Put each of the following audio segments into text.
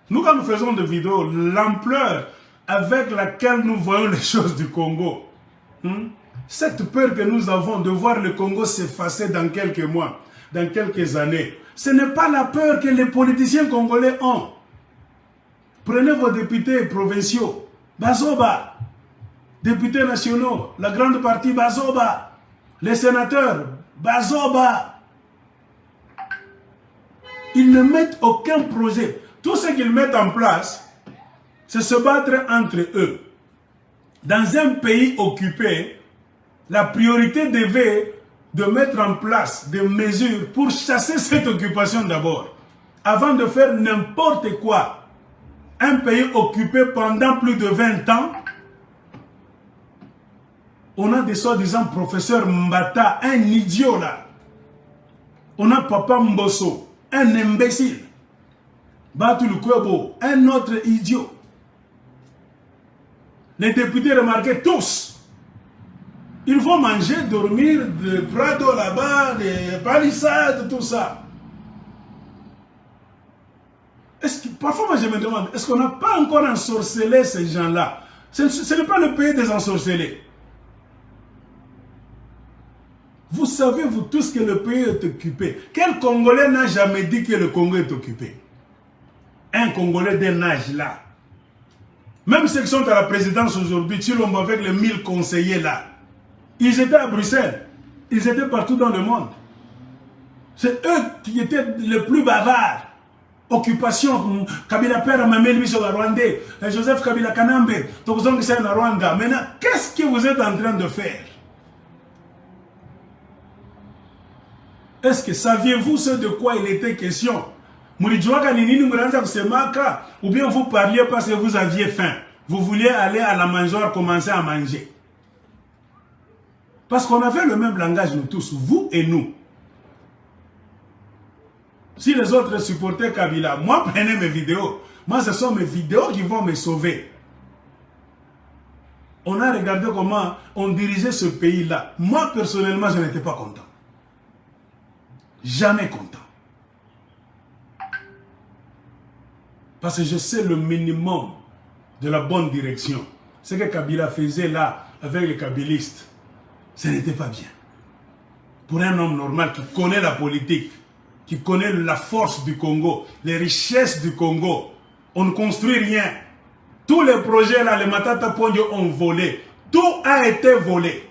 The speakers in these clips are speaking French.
Nous, quand nous faisons des vidéos, l'ampleur avec laquelle nous voyons les choses du Congo, cette peur que nous avons de voir le Congo s'effacer dans quelques mois, dans quelques années, ce n'est pas la peur que les politiciens congolais ont. Prenez vos députés provinciaux, Bazoba, députés nationaux, la grande partie Bazoba, les sénateurs, Bazoba. Ils ne mettent aucun projet. Tout ce qu'ils mettent en place, c'est se battre entre eux. Dans un pays occupé, la priorité devait de mettre en place des mesures pour chasser cette occupation d'abord, avant de faire n'importe quoi. Un pays occupé pendant plus de 20 ans, on a des soi-disant professeurs Mbata, un idiot là. On a Papa Mbosso, un imbécile. Batu Lukwebo, un autre idiot. Les députés remarquaient tous. Ils vont manger, dormir, des Prado là-bas, des palissades, tout ça. Parfois, moi je me demande, est-ce qu'on n'a pas encore ensorcelé ces gens-là? Ce n'est pas le pays des ensorcelés. Vous savez, vous tous, que le pays est occupé. Quel Congolais n'a jamais dit que le Congo est occupé? Un Congolais d'un âge là. Même ceux qui sont à la présidence aujourd'hui, Tshilombo avec les 1000 conseillers là, ils étaient à Bruxelles. Ils étaient partout dans le monde. C'est eux qui étaient les plus bavards. Occupation, Kabila Père Mamel sur la Rwandais, Joseph Kabila Kanambe, Tokzong c'est la Rwanda. Maintenant, qu'est-ce que vous êtes en train de faire? Est-ce que saviez-vous ce de quoi il était question? Ou bien vous parliez parce que vous aviez faim. Vous vouliez aller à la mangeoire, commencer à manger. Parce qu'on avait le même langage, nous tous, vous et nous. Si les autres supportaient Kabila, moi, prenez mes vidéos. Moi, ce sont mes vidéos qui vont me sauver. On a regardé comment on dirigeait ce pays-là. Moi, personnellement, je n'étais pas content. Jamais content. Parce que je sais le minimum de la bonne direction. Ce que Kabila faisait là, avec les kabilistes, ce n'était pas bien. Pour un homme normal qui connaît la politique, qui connaît la force du Congo, les richesses du Congo, on ne construit rien. Tous les projets là, les Matata Ponyo ont volé. Tout a été volé.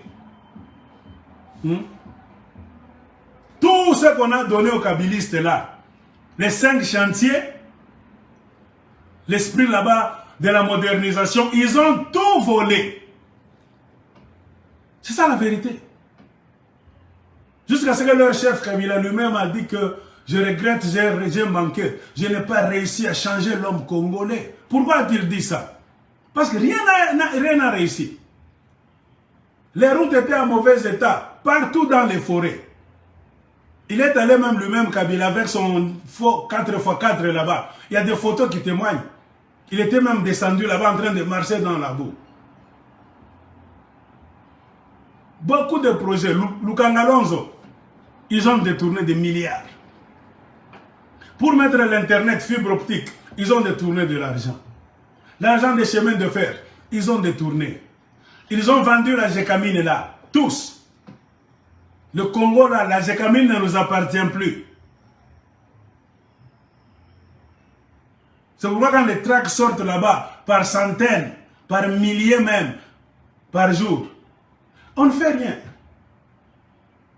Tout ce qu'on a donné aux kabilistes là, les 5 chantiers, l'esprit là-bas de la modernisation, ils ont tout volé. C'est ça la vérité. Jusqu'à ce que leur chef Kabila lui-même a dit que je regrette, j'ai manqué, je n'ai pas réussi à changer l'homme congolais. Pourquoi a-t-il dit ça? Parce que rien n'a réussi. Les routes étaient en mauvais état, partout dans les forêts. Il est allé même lui-même, Kabila, avec son 4x4 là-bas. Il y a des photos qui témoignent. Il était même descendu là-bas en train de marcher dans la boue. Beaucoup de projets, Lukangalonzo, ils ont détourné des milliards. Pour mettre l'internet fibre optique, ils ont détourné de l'argent. L'argent des chemins de fer, ils ont détourné. Ils ont vendu la Gécamine là, tous. Le Congo là, la Gécamine ne nous appartient plus. C'est pourquoi quand les tracts sortent là-bas, par centaines, par milliers même, par jour, on ne fait rien.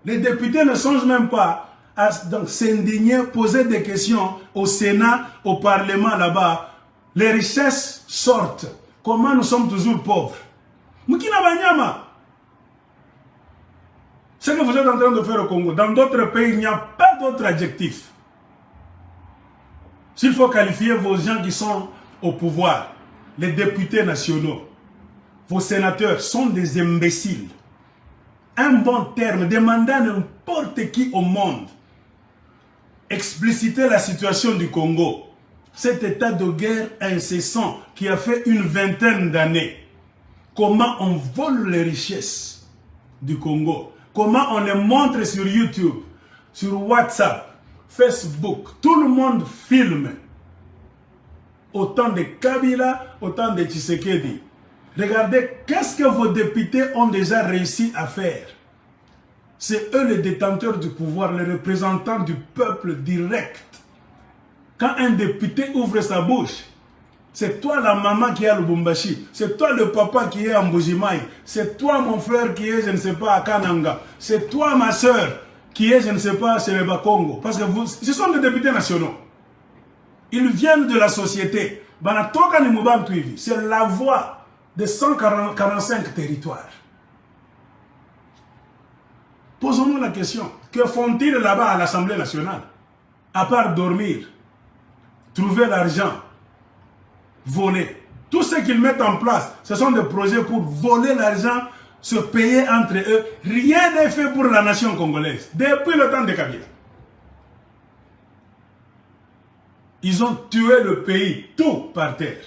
Les députés ne songent même pas à s'indigner, poser des questions au Sénat, au Parlement là-bas. Les richesses sortent. Comment nous sommes toujours pauvres? Mukina Banyama. Ce que vous êtes en train de faire au Congo, dans d'autres pays, il n'y a pas d'autre adjectif. S'il faut qualifier vos gens qui sont au pouvoir, les députés nationaux, vos sénateurs sont des imbéciles. Un bon terme, demandez à n'importe qui au monde, expliciter la situation du Congo, cet état de guerre incessant qui a fait une vingtaine d'années. Comment on vole les richesses du Congo, comment on les montre sur YouTube, sur WhatsApp, Facebook, tout le monde filme. autant de Kabila, autant de Tshisekedi. Regardez, qu'est-ce que vos députés ont déjà réussi à faire? C'est eux les détenteurs du pouvoir, les représentants du peuple direct. Quand un député ouvre sa bouche, c'est toi la maman qui est à Lubumbashi, c'est toi le papa qui est à Mbujimaï, c'est toi mon frère qui est, je ne sais pas, à Kananga, c'est toi ma soeur qui est, je ne sais pas, chez le Bakongo. Parce que ce sont des députés nationaux. Ils viennent de la société. C'est la voix de 145 territoires. Posons-nous la question. Que font-ils là-bas à l'Assemblée nationale? À part dormir, trouver l'argent, voler. Tout ce qu'ils mettent en place, ce sont des projets pour voler l'argent, se payer entre eux. Rien n'est fait pour la nation congolaise. Depuis le temps de Kabila. Ils ont tué le pays, tout par terre.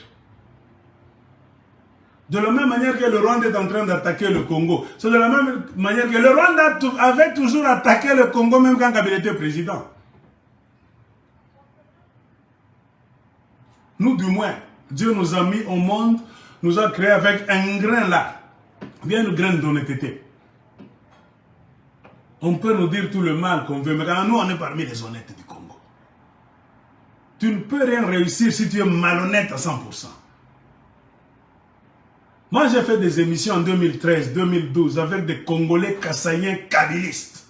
De la même manière que le Rwanda est en train d'attaquer le Congo. C'est de la même manière que le Rwanda avait toujours attaqué le Congo même quand Kabila était président. Nous, du moins, Dieu nous a mis au monde, nous a créé avec un grain là. Bien une graine d'honnêteté. On peut nous dire tout le mal qu'on veut, mais quand nous, on est parmi les honnêtes du Congo. Tu ne peux rien réussir si tu es malhonnête à 100%. Moi, j'ai fait des émissions en 2013, 2012 avec des Congolais kassaïens kabilistes.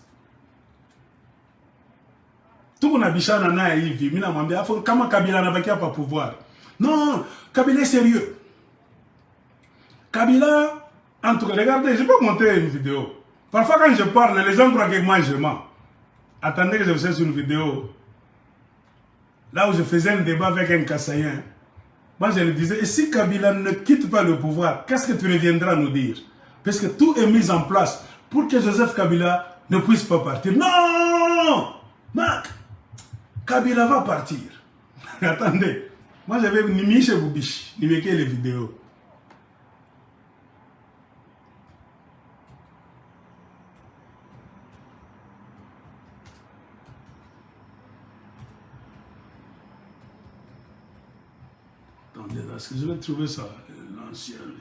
Tout le monde a dit, comment Kabila n'a pas pouvoir? Non, Kabila est sérieux. Kabila, en tout cas, regardez, je peux montrer une vidéo. Parfois, quand je parle, les gens croient que moi, je mens. Attendez que je vous fasse une vidéo. Là où je faisais un débat avec un Kassaïen. Moi, je lui disais, et si Kabila ne quitte pas le pouvoir, qu'est-ce que tu reviendras nous dire? Parce que tout est mis en place pour que Joseph Kabila ne puisse pas partir. Non! Marc, Kabila va partir. Attendez, moi j'avais ni Michel Boubiche, ni les vidéos. Attendez, est-ce que je vais trouver ça? L'ancien vidéo.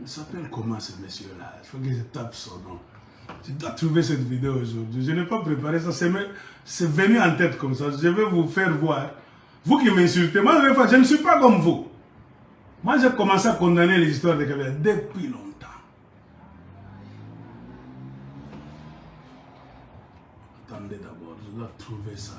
Il s'appelle comment ce monsieur-là? Il faut que je tape son nom. Je dois trouver cette vidéo aujourd'hui. Je n'ai pas préparé ça. C'est venu en tête comme ça. Je vais vous faire voir. Vous qui m'insultez, moi je ne suis pas comme vous. Moi j'ai commencé à condamner les histoires de Kabila depuis longtemps. Attendez d'abord, je dois trouver ça.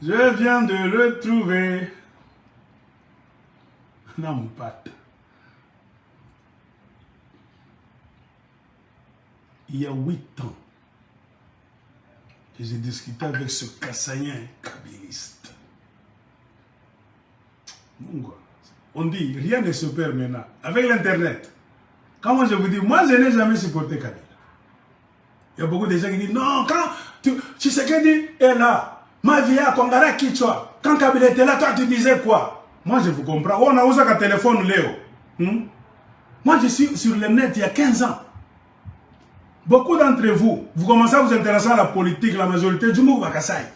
Je viens de le trouver. Non, mon pote. Il y a 8 ans que j'ai discuté avec ce Kassaïen kabiliste. On dit, rien ne se perd maintenant. Avec l'Internet. Quand moi je vous dis, moi je n'ai jamais supporté Kabila. Il y a beaucoup de gens qui disent, non, quand Tshisekedi est là, ma vie a Kongara Kichwa, quand Kabila était là, toi tu disais quoi? Moi je vous comprends. On a usé un téléphone Léo. Moi je suis sur le net il y a 15 ans. Beaucoup d'entre vous, vous commencez à vous intéresser à la politique, la majorité du Mouvement Kassai.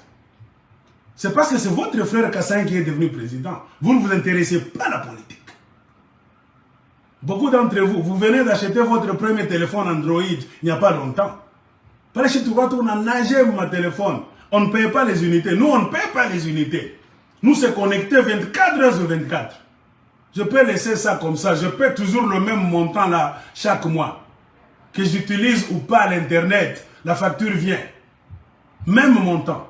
C'est parce que c'est votre frère Kassai qui est devenu président. Vous ne vous intéressez pas à la politique. Beaucoup d'entre vous, vous venez d'acheter votre premier téléphone Android il n'y a pas longtemps. Parce que tu vois, on a nagé mon téléphone. On ne paye pas les unités. Nous, on ne paye pas les unités. Nous, c'est connecté 24 heures sur 24. Je peux laisser ça comme ça. Je paie toujours le même montant là chaque mois. Que j'utilise ou pas l'Internet, la facture vient. Même montant.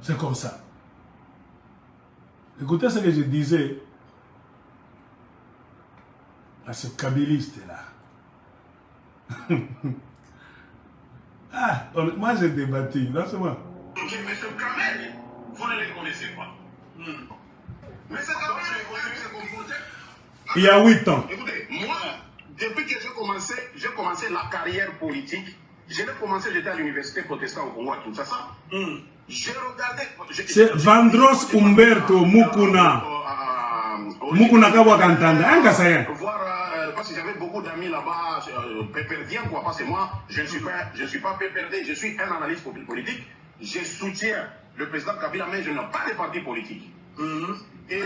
C'est comme ça. Écoutez ce que je disais à ce kabiliste-là. Ah, moi j'ai débattu, là c'est moi. Ok, mais ce Kamel, vous ne les connaissez pas. Mais ce Kamel, se comportait. Il y a 8 ans. Écoutez, moi, depuis que j'ai commencé la carrière politique, je l'ai commencé, j'étais à l'université protestante au Congo à Kinshasa. J'ai regardé. C'est Vandros Umberto Mukuna. Mukuna Kawakantanda, un Kassayen. Parce que j'avais beaucoup d'amis là-bas, péperdien, quoi. Parce que moi, je ne suis pas péperdé, je suis un analyste politique. Je soutiens le président Kabila, mais je n'ai pas de parti politique. Et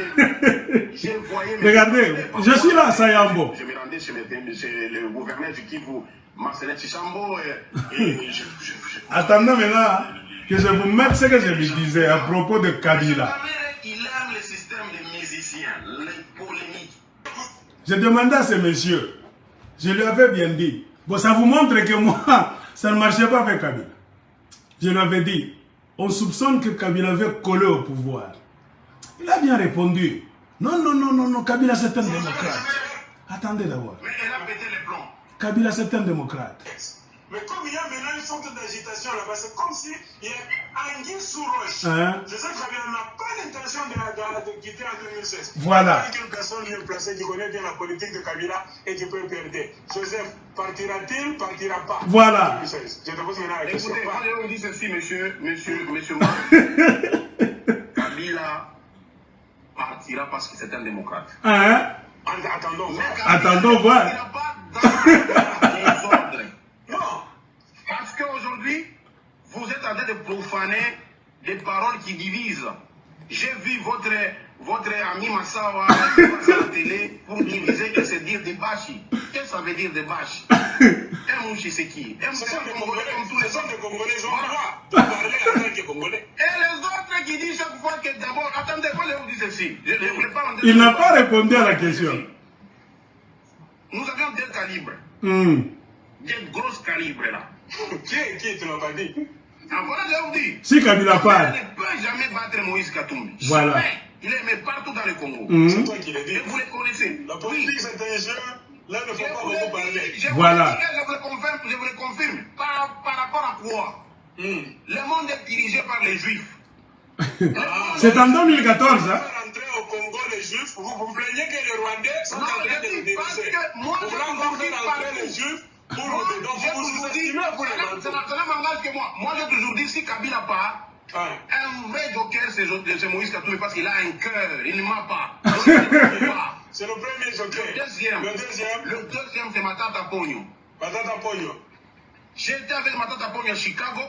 je voyais. Regardez, je suis là, Sayambo. Je me rendais chez le gouverneur du Kivu, Marcelin Chichambo. Attendez maintenant que je vous mette ce que je lui disais à propos de Kabila. Il aime le système des musiciens, les polémiques. Je demandais à ce monsieur, je lui avais bien dit, bon, ça vous montre que moi, ça ne marchait pas avec Kabila. Je lui avais dit, on soupçonne que Kabila avait collé au pouvoir. Il a bien répondu, non, non, non, non, non, Kabila c'est un démocrate. Attendez d'abord. Mais elle a pété les plombs. Kabila c'est un démocrate. Mais comme il y a maintenant une sorte d'agitation là-bas, c'est comme si il y a anguille sous roche. Hein? Je sais que Kabila n'a pas l'intention de quitter en 2016. Voilà. Il y a une personne mieux placée qui connaît bien la politique de Kabila et qui peut perdre. Joseph, partira-t-il, partira pas? Voilà. Je te pose maintenant la question. Écoutez, moi je vous dis ceci, monsieur Kabila partira parce que c'est un démocrate. Hein? Attendons. Attendons voir. Il n'a pas dans les ordres. Non. Parce qu'aujourd'hui, vous êtes en train de profaner des paroles qui divisent. J'ai vu votre ami Massawa passer à la télé pour diviser et se dire des bâchis. Qu'est-ce que ça veut dire des bâchis? Un mouchi c'est qui? Un mouchi c'est Congolais comme tous les autres. Les Congolais ont le droit de parler en tant que Congolais. Et les autres qui disent chaque fois que d'abord, attendez, quand je vous dis ceci, je ne voulais pas entrer. Il n'a pas répondu à la question. Nous avions deux calibres. Des grosses calibres là. Qui tu l'as pas dit? Ah, voilà, je vous dis. Si Kabila parle. Il ne peut jamais battre Moïse Katumbi. Voilà. Jamais. Il est mais partout dans le Congo. C'est toi qui l'as dit. Et vous les connaissez. La politique, c'est un jeu. Là, il ne faut pas beaucoup parler. Voilà. Je vous le confirme. Par rapport à quoi? Le monde est dirigé par les Juifs. C'est en 2014, hein? Rentrer au Congo, les Juifs, vous vous plaignez que les Rwandais sont en train de le diriger. Vous voulez encore faire rentrer les Juifs pour vous sous-estimer pour les Ça ne m'engage que moi. Moi, j'ai toujours dit si Kabila part, un vrai joker, c'est Moïse Katumbi parce qu'il a un cœur. Il ne ment pas. C'est le premier joker. Le deuxième, c'est Matata Pogno. Matata Pogno. J'étais avec Matata Pogno à Chicago.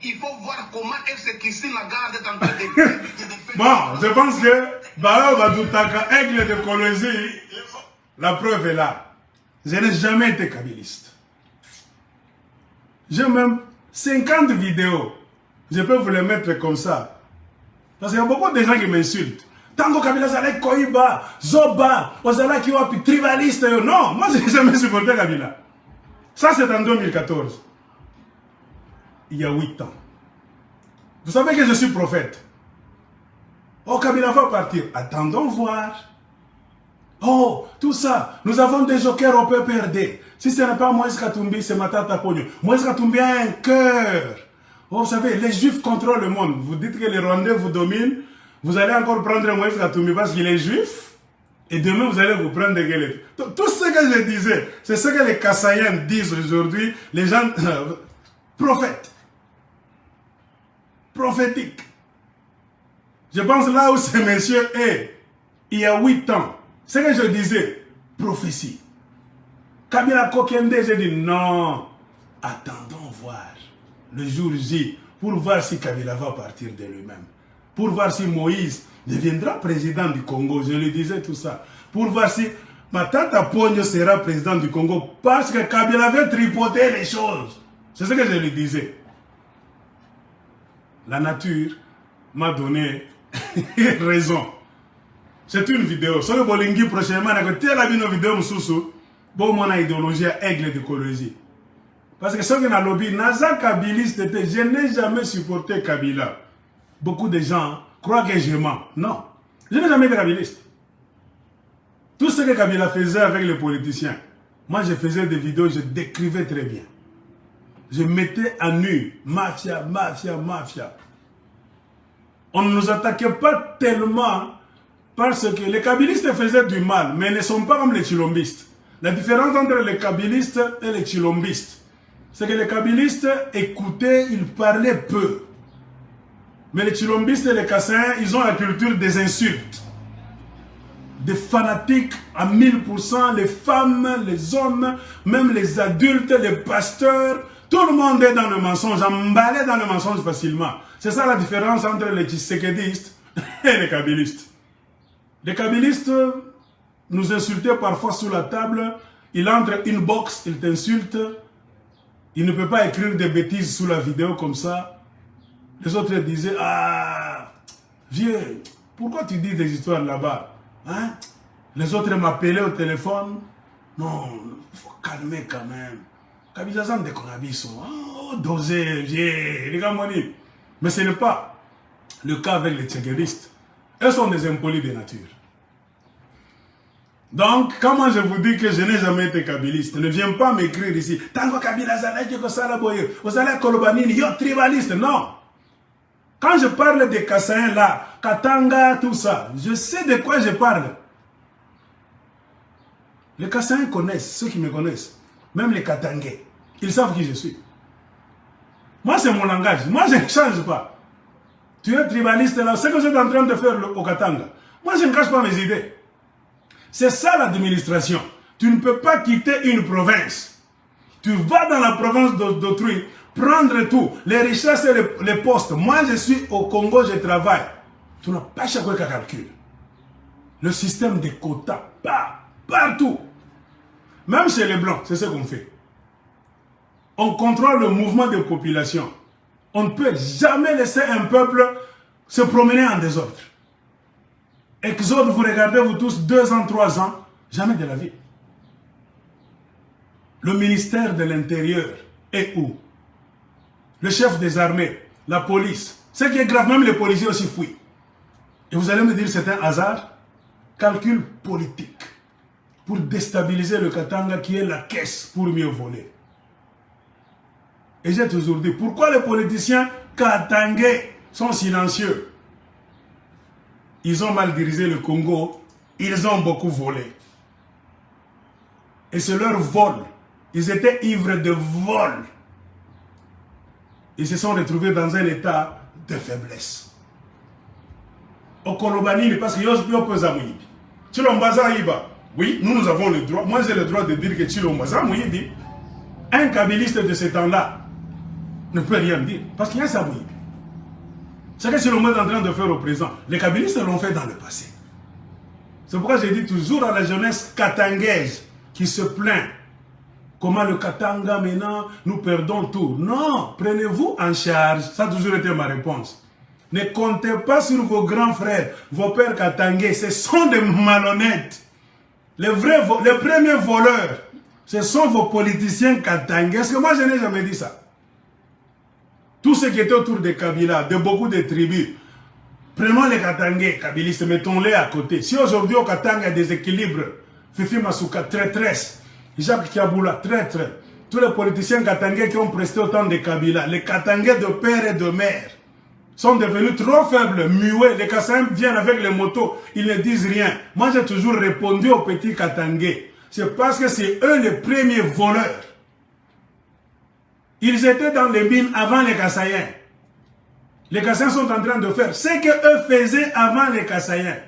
Il faut voir comment est-ce que Christine Lagarde est en train de... Bon, je pense que Bao Badoutaka, aigle de Colosie, la preuve est là. Je n'ai jamais été kabiliste. J'ai même 50 vidéos. Je peux vous les mettre comme ça. Parce qu'il y a beaucoup de gens qui m'insultent. Tango Kabila Zalek Koiba, Zoba, Ozala Kiwapi, tribaliste. Non, moi je n'ai jamais supporté Kabila. Ça c'est en 2014. Il y a 8 ans. Vous savez que je suis prophète. Oh, Kabila va partir. Attendons voir. Oh, tout ça. Nous avons des jokers au PPRD. Si ce n'est pas Moïse Katumbi, c'est Matata Pogno. Moïse Katumbi a un cœur. Oh, vous savez, les Juifs contrôlent le monde. Vous dites que les Rwandais vous dominent. Vous allez encore prendre Moïse Katumbi parce qu'il est juif. Et demain, vous allez vous prendre des gueulettes. Tout ce que je disais, c'est ce que les Kassaïens disent aujourd'hui. Les gens... prophètes. Prophétique. Je pense là où ce monsieur est, il y a 8 ans, ce que je disais, prophétie. Kabila Kokende, j'ai dit non, attendons voir le jour J pour voir si Kabila va partir de lui-même. Pour voir si Moïse deviendra président du Congo, je lui disais tout ça. Pour voir si Matata Pogno sera président du Congo parce que Kabila avait tripoté les choses. C'est ce que je lui disais. La nature m'a donné raison. C'est une vidéo. Si vous voulez prochainement, tu as vu une vidéo, bon, mon idéologie aigle d'écologie. Parce que ceux qui ont lobby, Naza Kabiliste, je n'ai jamais supporté Kabila. Beaucoup de gens croient que je mens. Non. Je n'ai jamais été kabiliste. Tout ce que Kabila faisait avec les politiciens, moi je faisais des vidéos, je décrivais très bien. Je mettais à nu, mafia, mafia, mafia. On ne nous attaquait pas tellement parce que les kabilistes faisaient du mal, mais ils ne sont pas comme les chilombistes. La différence entre les kabilistes et les chilombistes, c'est que les kabilistes écoutaient, ils parlaient peu. Mais les chilombistes et les Kassaïens, ils ont la culture des insultes. Des fanatiques à 1000%, les femmes, les hommes, même les adultes, les pasteurs, tout le monde est dans le mensonge, emballé dans le mensonge facilement. C'est ça la différence entre les tshisekédistes et les kabilistes. Les kabilistes nous insultaient parfois sous la table, il entre une box, il t'insulte, il ne peut pas écrire des bêtises sous la vidéo comme ça. Les autres disaient, ah, vieux, pourquoi tu dis des histoires là-bas? Hein? Les autres m'appelaient au téléphone. Non, il faut calmer quand même. Kabilazan de Konabiso. Oh, dosé, vieux, les gars, mais ce n'est pas le cas avec les tchégueristes. Eux sont des impolis de nature. Donc, comment je vous dis que je n'ai jamais été kabiliste? Ne viens pas m'écrire ici. Tango Kabilazan, vous allez Kolobanini, yo tribaliste. Non. Quand je parle des Kassaïens là, Katanga, tout ça, je sais de quoi je parle. Les Kassaïens connaissent, ceux qui me connaissent. Même les Katangais. Ils savent qui je suis. Moi, c'est mon langage. Moi, je ne change pas. Tu es tribaliste là, c'est ce que vous êtes en train de faire au Katanga. Moi, je ne cache pas mes idées. C'est ça l'administration. Tu ne peux pas quitter une province. Tu vas dans la province d'autrui, prendre tout, les richesses et les postes. Moi, je suis au Congo, je travaille. Tu n'as pas chaque calcul. Le système des quotas, partout. Même chez les Blancs, c'est ce qu'on fait. On contrôle le mouvement de population. On ne peut jamais laisser un peuple se promener en désordre. Exode, vous regardez, vous tous, 2 ans, 3 ans, jamais de la vie. Le ministère de l'Intérieur est où? Le chef des armées, la police. Ce qui est grave, même les policiers aussi fuient. Et vous allez me dire c'est un hasard? Calcul politique. Pour déstabiliser le Katanga qui est la caisse pour mieux voler. Et j'ai toujours dit, pourquoi les politiciens katangais sont silencieux? Ils ont mal dirigé le Congo, ils ont beaucoup volé. Et c'est leur vol. Ils étaient ivres de vol. Ils se sont retrouvés dans un état de faiblesse. Au Kolobani, parce que yo pesa muyibi. Chilombaza Iba. Oui, nous avons le droit. Moi, j'ai le droit de dire que Chilombaza Muyibi, un kabiliste de ce temps-là, ne peut rien dire. Parce qu'il y a ça Muyibi. C'est ce que Chilombaza est en train de faire au présent. Les kabilistes l'ont fait dans le passé. C'est pourquoi j'ai dit toujours à la jeunesse katangaise qui se plaint. Comment le Katanga maintenant, nous perdons tout. Non, prenez-vous en charge. Ça a toujours été ma réponse. Ne comptez pas sur vos grands frères, vos pères katangais. Ce sont des malhonnêtes. Les premiers voleurs, ce sont vos politiciens katangais. Parce que moi, je n'ai jamais dit ça. Tout ce qui était autour de Kabila, de beaucoup de tribus, prenons les katangais, kabilistes, mettons-les à côté. Si aujourd'hui au Katanga, il y a des équilibres, Fifi Masuka, traîtresse, Jacques Kiaboula, traître, tous les politiciens katangais qui ont presté autant de Kabila, les katangais de père et de mère, sont devenus trop faibles, muets. Les Kassaïens viennent avec les motos, ils ne disent rien. Moi, j'ai toujours répondu aux petits katangais. C'est parce que c'est eux les premiers voleurs. Ils étaient dans les mines avant les Kassaïens. Les Kassaïens sont en train de faire ce qu'eux faisaient avant les Kassaïens.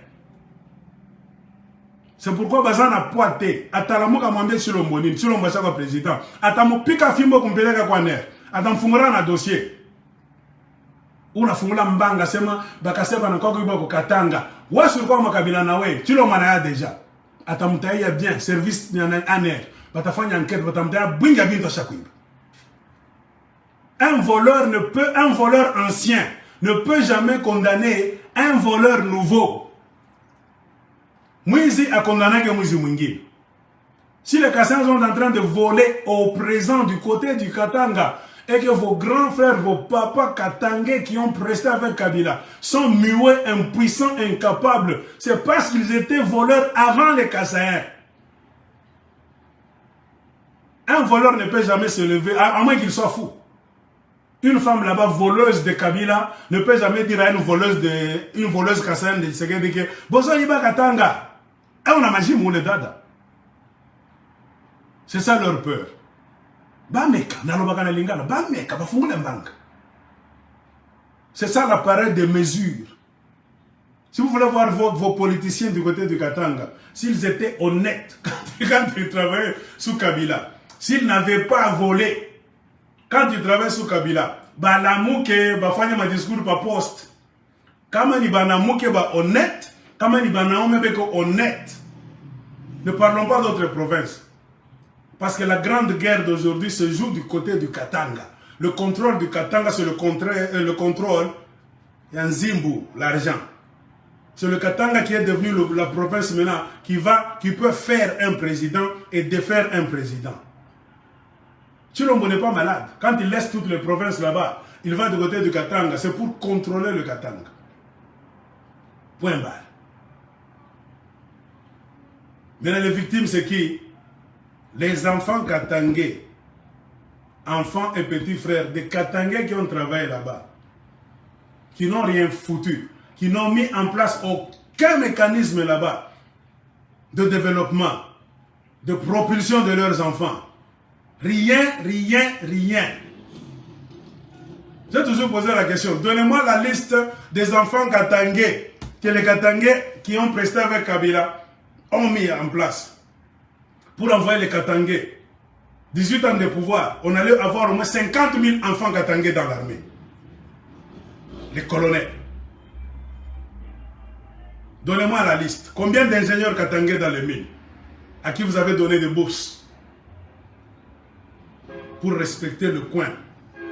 C'est pourquoi Bazan a poité. Atalamu kamambe sur le monine, sur le mbachaka président. Atamu pika fimbo kumpeleka kwa ner. Atam fungura na dossier. Una fungula mbanga sema bakasema na kwa kuiba Katanga. Wasu kwa makabila na we, chilo manaya deja. Atamutaya bien service na aner. Batafanya enquête, batamutaya binga binto shakuiba. Un voleur ancien ne peut jamais condamner un voleur nouveau. Mwizi a condamné que Mwizi Mwingine. Si les Kassaïens sont en train de voler au présent du côté du Katanga, et que vos grands frères, vos papas katangais qui ont presté avec Kabila sont muets, impuissants, incapables, c'est parce qu'ils étaient voleurs avant les Kassaïens. Un voleur ne peut jamais se lever, à moins qu'il soit fou. Une femme là-bas, voleuse de Kabila, ne peut jamais dire à une voleuse kassaïenne de Tshisekedi que Bozo Iba Katanga. Et on a mangé moule dada. C'est ça leur peur. C'est ça l'appareil de mesure. Si vous voulez voir vos politiciens du côté du Katanga, s'ils étaient honnêtes quand ils travaillaient sous Kabila, s'ils n'avaient pas volé, quand ils travaillent sous Kabila, Banamouke, Bafanya ma discours par poste. Comment ils Banamouke ba honnête, comment ils Banamouke honnête. Ne parlons pas d'autres provinces. Parce que la grande guerre d'aujourd'hui se joue du côté du Katanga. Le contrôle du Katanga, c'est le contrôle Yanzimbu, l'argent. C'est le Katanga qui est devenu la province maintenant qui peut faire un président et défaire un président. Chilombo n'est pas malade. Quand il laisse toutes les provinces là-bas, il va du côté du Katanga. C'est pour contrôler le Katanga. Point barre. Maintenant, les victimes, c'est qui? Les enfants katangais. Enfants et petits frères des Katangais qui ont travaillé là-bas. Qui n'ont rien foutu. Qui n'ont mis en place aucun mécanisme là-bas de développement, de propulsion de leurs enfants. Rien, rien, rien. J'ai toujours posé la question. Donnez-moi la liste des enfants katangais que les Katangais qui ont presté avec Kabila ont mis en place pour envoyer les Katangais. 18 ans de pouvoir, on allait avoir au moins 50 000 enfants katangais dans l'armée. Les colonels. Donnez-moi la liste. Combien d'ingénieurs katangais dans les mines à qui vous avez donné des bourses pour respecter le coin?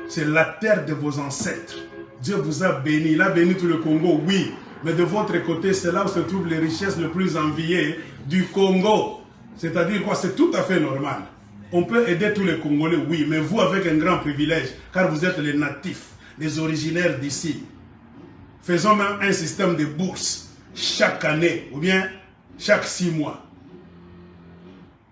C'est la terre de vos ancêtres. Dieu vous a béni. Il a béni tout le Congo, oui. Mais de votre côté, c'est là où se trouvent les richesses les plus enviées du Congo. C'est-à-dire quoi? C'est tout à fait normal. On peut aider tous les Congolais, oui, mais vous avec un grand privilège, car vous êtes les natifs, les originaires d'ici. Faisons même un système de bourses chaque année, ou bien chaque 6 mois,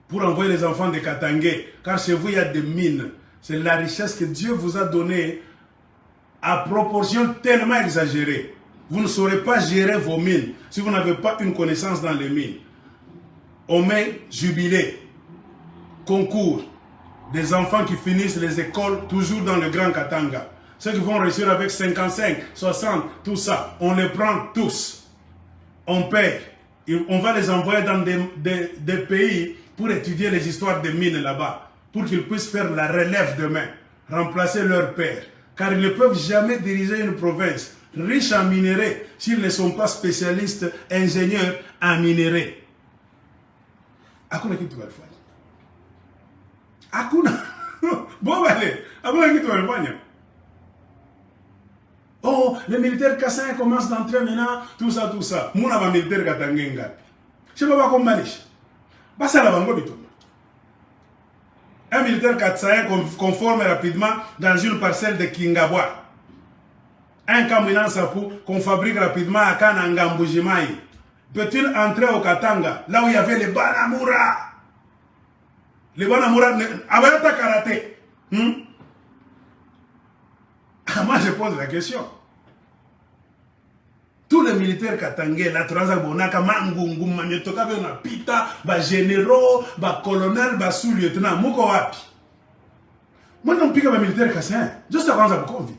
pour envoyer les enfants de Katangais, car chez vous il y a des mines. C'est la richesse que Dieu vous a donnée à proportion tellement exagérée. Vous ne saurez pas gérer vos mines si vous n'avez pas une connaissance dans les mines. On met jubilé, concours, des enfants qui finissent les écoles toujours dans le Grand Katanga. Ceux qui vont réussir avec 55, 60, tout ça, on les prend tous. On paye. On va les envoyer dans des pays pour étudier les histoires des mines là-bas, pour qu'ils puissent faire la relève demain, remplacer leur père. Car ils ne peuvent jamais diriger une province riche en minerais s'ils ne sont pas spécialistes, ingénieurs en minerais. Hakuna kitu walifanya. Hakuna. Bon, allez. Hakuna kitu walifanya. Oh, les militaires kassans commencent d'entrer maintenant, tout ça, tout ça. Mouna va militaire katangé ngapi. Je ne sais pas comment maniche. Basa la bango bito. Un militaire katsaïen conforme rapidement dans une parcelle de Kingabwa. Un Kambinan Sapou qu'on fabrique rapidement à Kanangambujimai. Peut-il entrer au Katanga, là où il y avait les Banamura? Les Banamura, Abayata Karaté. Moi je pose la question. Tous les militaires katangais, la Transabonaka, Mangungu, Magnotoka, Pita, ba généraux, ba colonel, ba sous-lieutenant, Moko wapi. Moi non pique ba militaire kassin, juste avant ça vous vit.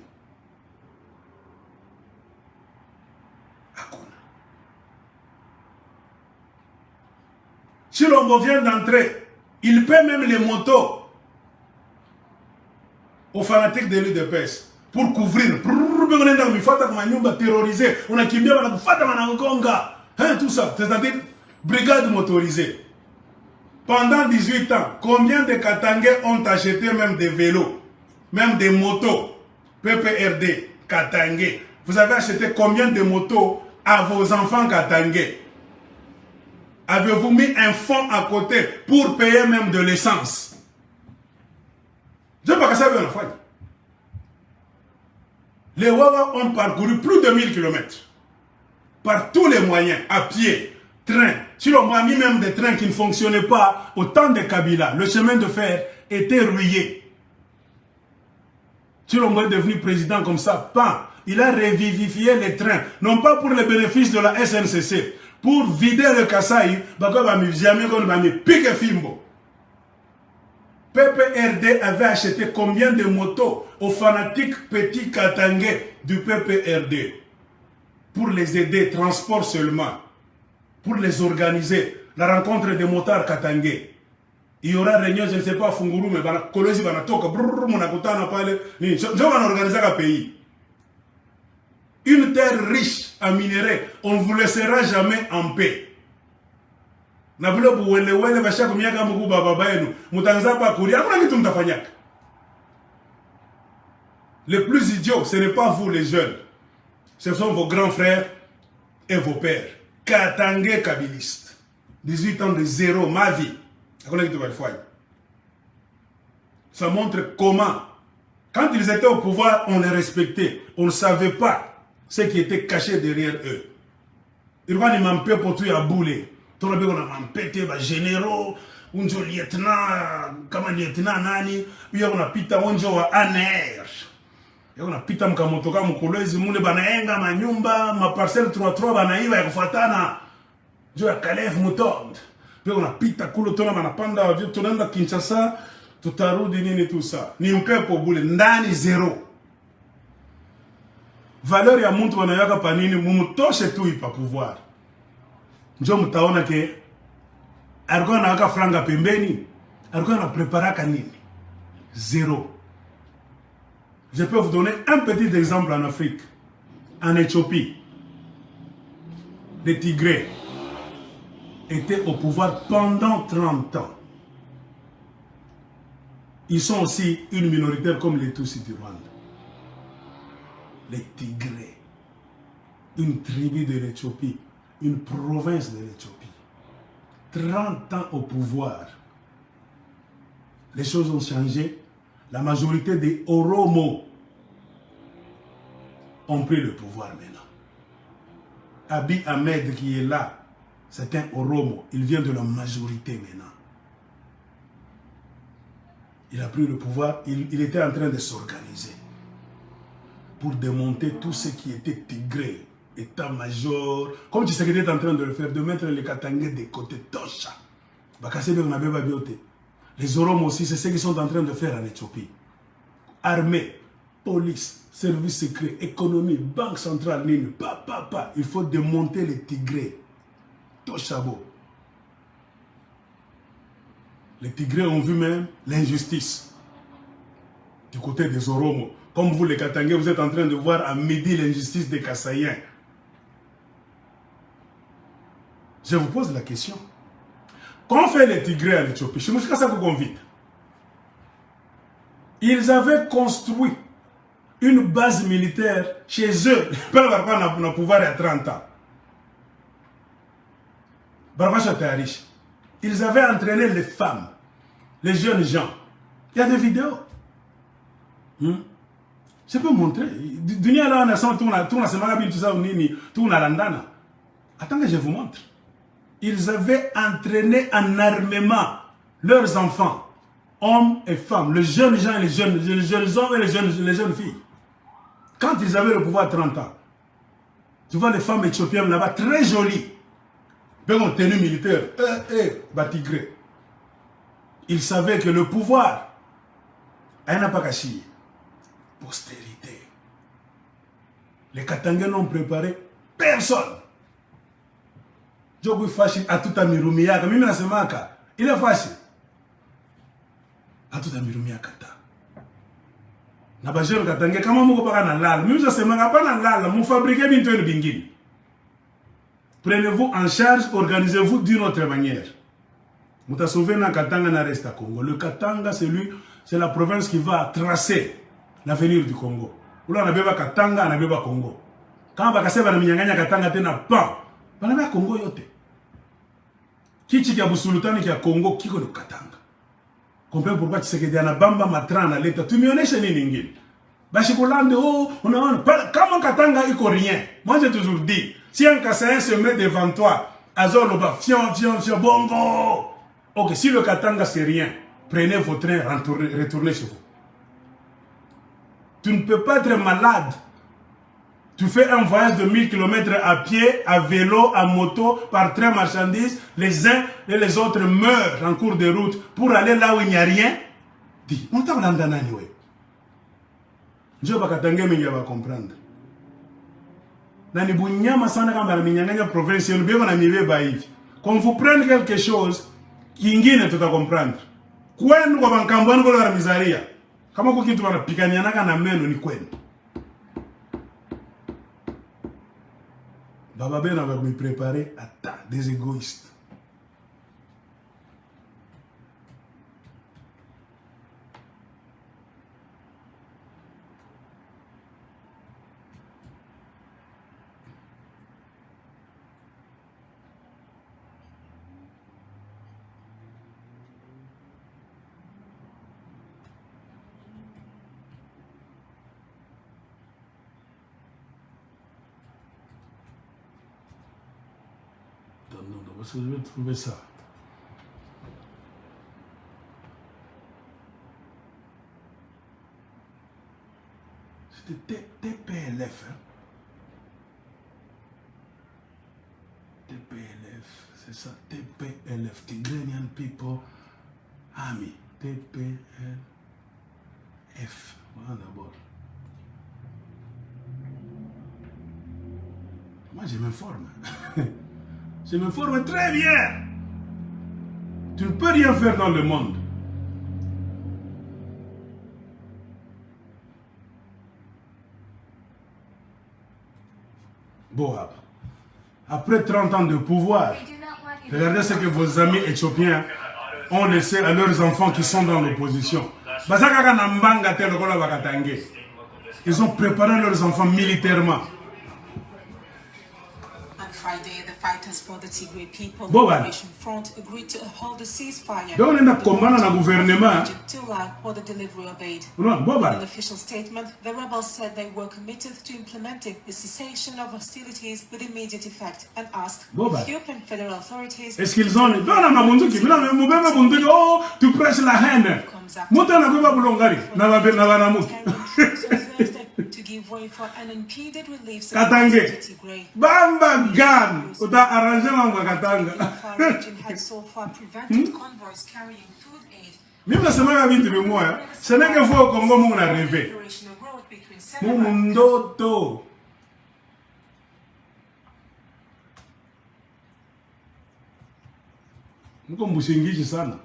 Si l'on vient d'entrer, il paie même les motos aux fanatiques de l'UDPS pour couvrir. Il faut terroriser. On a qui bien tout ça. C'est-à-dire brigade motorisée. Pendant 18 ans, combien de Katangais ont acheté même des vélos, même des motos, PPRD, Katangais? Vous avez acheté combien de motos à vos enfants Katangais? Avez-vous mis un fonds à côté pour payer même de l'essence? Je ne sais pas que ça veut faire. Les Wawa ont parcouru plus de 1000 km. Par tous les moyens, à pied, train. Sur on a mis même des trains qui ne fonctionnaient pas au temps de Kabila. Le chemin de fer était rouillé. Sur on est devenu président comme ça, pas. Il a revivifié les trains, non pas pour les bénéfices de la SNCC, pour vider le Kasaï, PPRD avait acheté combien de motos aux fanatiques petits Katangais du PPRD pour les aider, transport seulement, pour les organiser, la rencontre des motards Katangais. Il y aura réunion, je ne sais pas, Funguru, mais Kolosi Banatoka, je vais organiser un pays. Une terre riche en minerais, on ne vous laissera jamais en paix. Le plus idiot, ce n'est pas vous les jeunes. Ce sont vos grands frères et vos pères. Katangais kabilistes. 18 ans de zéro, ma vie. Ça montre comment, quand ils étaient au pouvoir, on les respectait. On ne savait pas ce qui était caché derrière eux. Ils vont nous m'empêcher pour tout à bouler. Tout le monde a m'empêché, les généraux, un lieutenant, comme lieutenant nani, puis on a pita un jour à aner. Et on a pita mkamotoka mkolezi, mune banaenga manyumba, ma parcelle 3-3 banaiba ya kufuatana. Jo ya Calef Moutonde. Puis on a pita kulo tona banapanda, tunaenda Kinshasa, tutarudi nini tout ça. Ni mpepo bule, ndani zéro. Valeur ya muntu wanayaka panini, mumutoshe tu ipa pouvoir. Njo mutaona ke alikuwa anaweka franga pembeni, alikuwa anapreparaka nini? Zéro. Je peux vous donner un petit exemple en Afrique. En Éthiopie, les Tigrés étaient au pouvoir pendant 30 ans. Ils sont aussi une minorité comme les Tutsis du Rwanda. Les Tigrés, une tribu de l'Éthiopie, une province de l'Éthiopie. 30 ans au pouvoir. Les choses ont changé. La majorité des Oromo ont pris le pouvoir maintenant. Abiy Ahmed qui est là, c'est un Oromo. Il vient de la majorité maintenant. Il a pris le pouvoir. Il était en train de s'organiser pour démonter tout ce qui était Tigré, état-major, comme tu sais qu'il était en train de le faire, de mettre les Katangais de côté, Tosha. Les Oromo aussi, c'est ce qu'ils sont en train de faire en Éthiopie. Armée, police, service secret, économie, banque centrale, il faut démonter les Tigrés. Toshabo. Les Tigrés ont vu même l'injustice du côté des Oromo. Comme vous les Katangais, vous êtes en train de voir à midi l'injustice des Kassaïens. Je vous pose la question. Quand on fait les Tigrés en Éthiopie, je me suis dit que ça vous convite. Ils avaient construit une base militaire chez eux. On a pouvoir à 30 ans. Ils avaient entraîné les femmes, les jeunes gens. Il y a des vidéos. Je peux montrer. Dunia là, on a attends que je vous montre. Ils avaient entraîné en armement leurs enfants, hommes et femmes, les jeunes gens et les jeunes hommes et les jeunes filles. Quand ils avaient le pouvoir 30 ans, tu vois les femmes éthiopiennes là-bas, très jolies, bien en tenue militaire, Tigré. Ils savaient que le pouvoir, elle n'a pas caché. Postérité. Les Katangais n'ont préparé personne. Jogu fashi atuta mirumiaka. Mimi nasemaka. Il est fashi. Atuta mirumiaka ta. Na bajero Katangais kama muko paka na lala. Mimi nasemaka pa na lala. Mu fabriquer bintu ene bingine. Prenez-vous en charge, organisez-vous d'une autre manière. Muta sauver na Katanga na reste à Congo. Le Katanga c'est la province qui va tracer l'avenir du Congo. Oula na beba Katanga na beba Congo. Quand va kaseba na minyanganya Katanga tena pa. Bana ba Congo yote. Kichi kia busulutani kia Congo kiko no Katanga. Comprenez pourquoi Tshisekedi ana bamba matrana leta. Tumioneshe nini ngine? Bachikolande, oh, on a... Comment Katanga iko rien? Moi, j'ai toujours dit, si un Kassaïen se met devant toi, Azor Loba, fion, bongo. Ok, si le Katanga c'est rien, prenez vos trains, retournez chez vous. Tu ne peux pas être malade. Tu fais un voyage de 1000 km à pied, à vélo, à moto, par train marchandise. Les uns et les autres meurent en cours de route pour aller là où il n'y a rien. Dis, on t'a blandanani, ouais. Dieu va comprendre. Nani bunyama sana kama minyanganya province yenu beba na mibeba hivi. Quand vous prenez quelque chose, kingine tuta comprendre. Kwenu kwa bankambwani kwa la mizaria. Kama kwa kitu wanapigania na meno ni kwenu. Baba Ben va me préparer à ta des égoïstes. Non, parce que je vais trouver ça. C'était TPLF. Hein? TPLF, c'est ça, TPLF, Tigranian People Army. TPLF. Voilà d'abord. Moi, je m'informe. Je m'informe très bien. Tu ne peux rien faire dans le monde. Bon, après 30 ans de pouvoir, regardez ce que vos amis éthiopiens ont laissé à leurs enfants qui sont dans l'opposition. Ils ont préparé leurs enfants militairement. Friday, the fighters for the Tigray People Liberation Front agreed to hold a ceasefire to allow for the delivery of aid. In an official statement, the rebels said they were committed to implementing the cessation of hostilities with immediate effect and asked Ethiopian federal authorities. Est-ce qu'ils ont tu prêches la haine. To give way for an unimpeded relief Katange. Bamba gan. Uta arrange manga Katanga. Had so far prevented convoys carrying food aid. Mimi nasema vitu vimoja. Senenge fo Kongo mungu na reve. Mungu ndoto. Mko mbusingishi sana.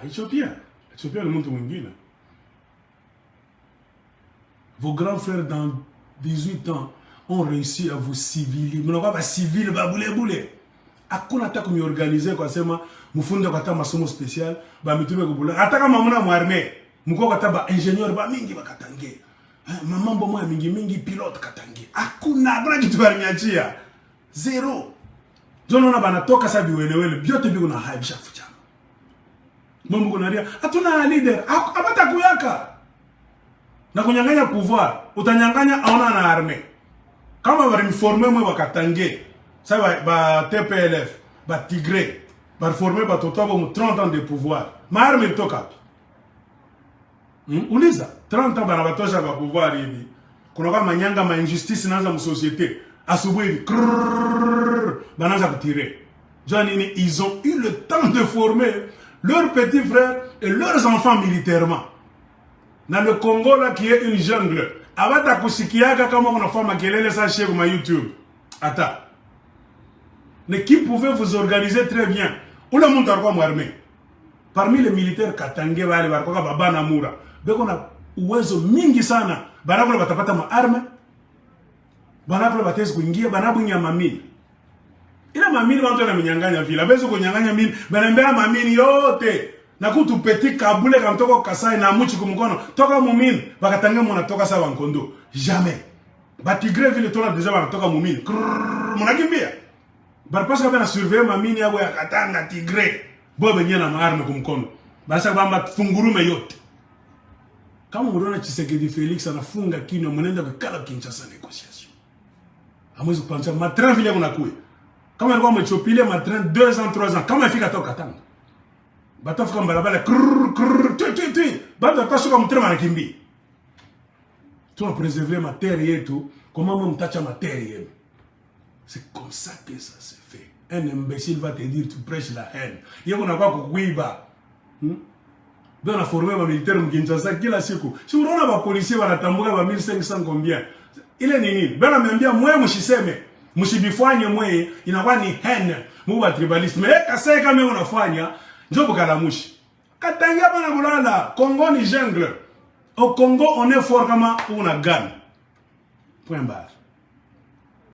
Éthiopien, le monde mwingine. Vos grands frères dans 18 ans ont réussi à vous civiliser. Vous n'avez pas civil, vous boule. Hakuna hata kumiorganize kwa sema mfunde kwa ta masomo special ba mitume kubula. Hata kama muna muarme, mko kwa ta ingénieur ba mingi bakatange. Mambo moya mingi pilote katange. Hakuna kitu barimiachia. Zero. Jono na banatoka sabi welewele, byote biko na hype shafucha. Mambo kunaria, hatuna leader, abata kuyaka. Na kunyanganya pouvoir, utanyanganya aona na armée. Kama barimformer mwe bakatange, ça ba TPLF, ba Tigray, barimformer ba totobo mu 30 ans de pouvoir. Ma armée toka. Uliza, 30 ans bana batosha ba pouvoir hivi. Kuna kama manyanga ma injustice naanza mu société. Asubuhi hivi, banaanza kutirer. Joanini, ils ont eu le temps de former leurs petits frères et leurs enfants militairement. Dans le Congo là qui est une jungle, abata kusikiaka kama on a fait makelele sa chez ma YouTube. Attends. Mais qui pouvait vous organiser très bien? Ou le monde arwa armé. Parmi les militaires Katange wale barkoka baba na mura. Beko na uwezo mingi sana. Banakula batapata ma arme. Banakula batezi kuingia, banabunya mamini. Ila mamini watu na minyanganya vile. Bezo kunyanganya mini, banambea mamini yote. Na kutu petit kabule kam toko Kasai na muchi kumukono. Toka mumini. Bakatanga mona toka sa wankondo. Jamais. Ba tigre vile tola déjà banatoka mumini. Munakimbia. Barapasa kabana surveiller mamini yabo ya katanga tigre. Bobe nyana maarme kumkono. Basa bamba fungurume yote. Kama unaona Tshisekedi Felix anafunga kinywa mnaenda kukala Kinshasa negotiation. Hamwezi kupancha matran vile unakuya. Kama alikuwa amechopile matran 2 ans 3 ans kama ifika toka tanga. Batafuka mbalabala tu. Bata tashuka mtrema anakimbia. Tuna préserver ma terre yetu, comment même tacha ma terre yetu. C'est comme ça que ça se fait. Un imbécile va te dire tu prêches la haine. Yeko na kwa kuiba. Dans la formée ma militaire mkinshasa kila siku. Si unaona ba policier wanatambuka ba 1500 combien. Ile nini? Bana meambia mwe mshiseme. Mshibifanye mwe inakuwa ni haine. Mwa tribaliste. Mais Kasai kama unafanya njobo kalamushi. Katanga bana kulala. Congo ni jungle. Au Congo on est fort comme on a gagné. Point barre.